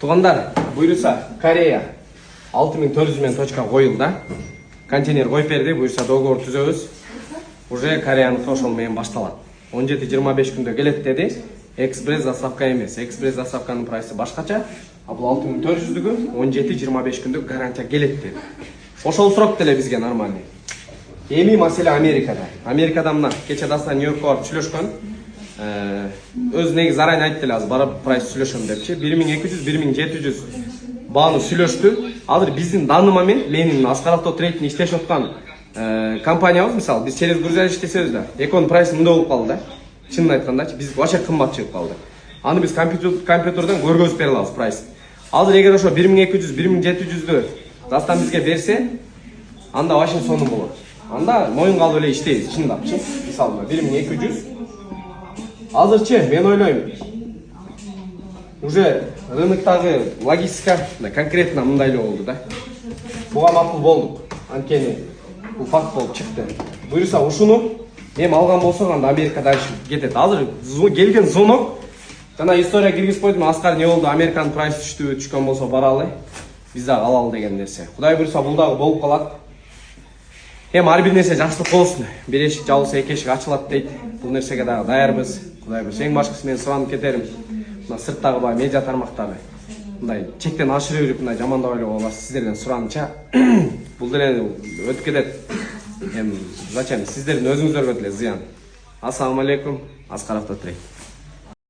Туғандар, буйруса Корея 6400 мен точка қойылды. Контейнер қойып берді, буйруса договор түзөбүз. Уже Кореяның ошол менен башталат. 17-25 күндө келет деди. Экспресс доставка эмес. Экспресс доставканын прайсы башкача. А бул 6400-дүгү 17-25 күндө гарантия келет деди. Ошол срок деле бизге нормальный. Эми маселе Америкада. Америкада мына кече дастан Нью-Йоркко барып сүйлөшкөн. Өз негизи зарайын айтты эле азыр барып прайс сүйлөшөм депчи. 1200-1700 бааны сүйлөштү. Азыр биздин даныма менин Аскар Авто Трейдин иштешип аткан компаниябыз, мисалы биз через грузовик иштесебиз да, эконун прайсы мындай болуп калды да. Чынын айткандачы, биз вообще кымбат чыгып калды. Аны биз компьютерден көргөзүп бере алабыз прайс. Азыр эгер ошо 1200-1700-дү дастан бизге берсе, анда вообще сонун болот. Анда моюнга алып эле иштейбиз, чындапчы. Мисалы 1200. Азырчы мен ойлойм. Уже рыноктагы логистика конкретно мындай эле болду да. Буга макул болдук. Анткени бул факт болуп чыкты. Буюрса ушуну эми алган болсок анда Америка дальше кетет. Азыр келген звонок жана история киргизип койдум. Аскар не болду? Американын прайсы түштүбү? Түшкөн болсо баралы. Биз дагы алалы деген нерсе. Кудай буйруса бул дагы болуп калат. Эми ар бир нерсе жакшылык болсун. Бир эшик жабылса эки эшик ачылат дейт. Бул нерсеге дагы даярбыз. Кудай буйруса эң башкысы мен суранып кетерим. Мына сырттагы баягы медиа тармактагы мындай чектен ашырып жүрүп мындай жамандап эле болбас. Сиздерден сураныча бул деле өтүп кетет. Эми зачем? Сиздердин өзүңүздөргө деле зыян. Ассаламу алейкум. Аскар Авто Трейд.